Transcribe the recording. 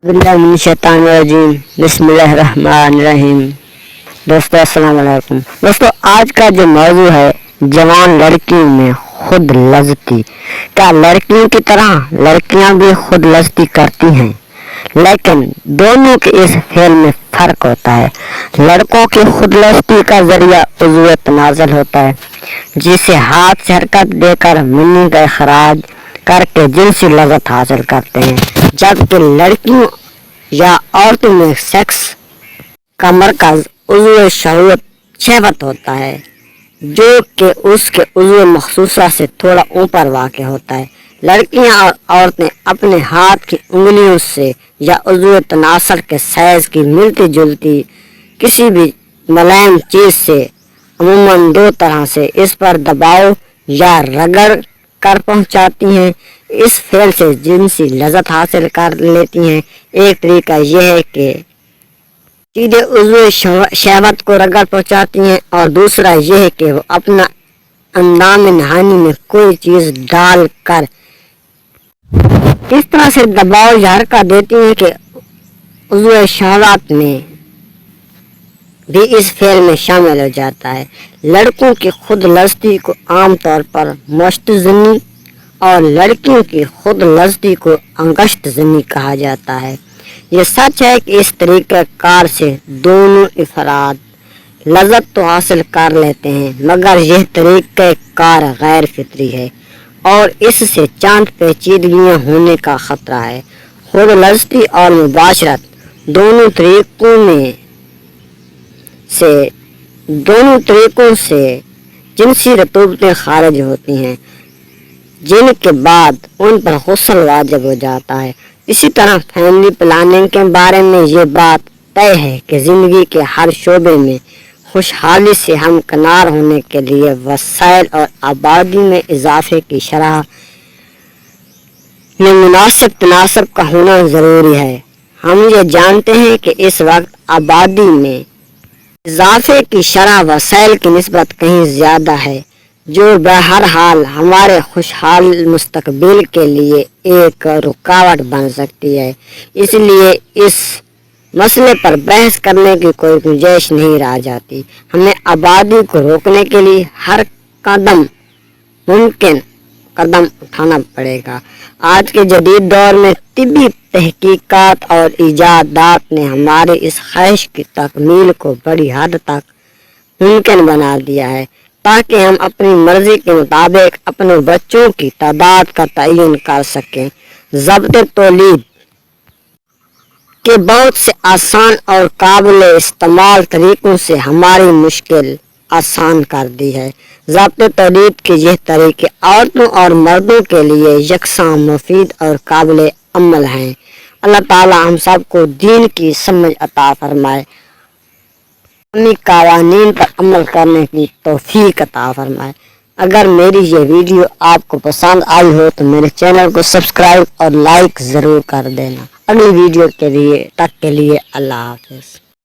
बिस्मिल्लाहिर्रहमानिर्रहीम। दोस्तों अस्सलाम वालेकुम। दोस्तों आज का जो मौजू है जवान लड़कियों में खुद लज़्ज़ती। क्या लड़कियों की तरह लड़कियां भी खुद लज़्ज़ती करती हैं? लेकिन दोनों के इस फेल में फ़र्क होता है। लड़कों की खुद लज़्ज़ती का जरिया उज़्व तनाज़ुल होता है, जिसे हाथ से हरकत देकर मनी का इखराज करके जिनसी लज़्ज़त हासिल करते हैं, जबकि लड़कियों या औरतों में सेक्स का मरकज़ उज़्व शहवत होता है, जो कि उसके उज़्व मखसूसा से थोड़ा ऊपर वाक़ होता है। लड़कियां और औरतें अपने हाथ की उंगलियों से या उज़्व तनासर के साइज की मिलती जुलती किसी भी मुलायम चीज़ से अमूमन दो तरह से इस पर दबाव या रगड़ कर पहुंचाती हैं। इस फेल से जिनसी लज़्ज़त हासिल कर लेती हैं। एक तरीका यह है कि सीधे उज़्व शहवत को रगड़ पहुंचाती हैं, और दूसरा यह है कि वो अपना अंदाम नहानी में कोई चीज़ डाल कर इस तरह से दबाव या हरकत देती हैं कि उज़्व शहवत में भी इस फेल में शामिल हो जाता है। लड़कों की खुद लज़्ज़ती को आमतौर पर मुश्तज़नी और लड़कियों की खुद लज़्ज़ती को अंगश्तज़नी कहा जाता है। ये सच है कि इस तरीक़े कार से दोनों अफराद लज़्ज़त तो हासिल कर लेते हैं, मगर यह तरीक़े कार गैर फितरी है और इससे चंद पेचीदगियाँ होने का ख़तरा है। खुद लज़्ज़ती और मुबाशरत दोनों तरीक़ों से जिनसी रतूबतें खारिज होती हैं, जिनके बाद उन पर गुस्ल वाजिब हो जाता है। इसी तरह फैमिली प्लानिंग के बारे में ये बात तय है कि ज़िंदगी के हर शोबे में खुशहाली से हमकिनार होने के लिए वसाइल और आबादी में इजाफे की शरह में मुनासिब तनासब का होना ज़रूरी है। हम ये जानते हैं कि इस वक्त आबादी में इजाफे की शरह वसाइल की निस्बत कहीं ज़्यादा है, जो बहरहाल हमारे खुशहाल मुस्तकबिल के लिए एक रुकावट बन सकती है। इसलिए इस मसले पर बहस करने की कोई गुंजाइश नहीं रह जाती। हमें आबादी को रोकने के लिए हर मुमकिन कदम उठाना पड़ेगा। आज के जदीद दौर में तिब्बी तहकीकात और इजादात ने हमारे इस ख्वाहिश की तकमील को बड़ी हद तक मुमकिन बना दिया है, ताकि हम अपनी मर्जी के मुताबिक अपने बच्चों की तादाद का तयन कर सकें। ज़ब्त तौलीद के बहुत से आसान और काबिल इस्तेमाल तरीक़ों से हमारी मुश्किल आसान कर दी है। ज़ब्त तौलीद के यह तरीक़े औरतों और मर्दों के लिए यकसां मुफीद और काबिल अमल हैं। अल्लाह ताला हम सबको दीन की समझ अता फरमाए, अपनी कवानीन पर अमल करने की तौफीक अता फरमाए। अगर मेरी ये वीडियो आपको पसंद आई हो तो मेरे चैनल को सब्सक्राइब और लाइक ज़रूर कर देना। अगली वीडियो के लिए अल्लाह हाफ़िज़।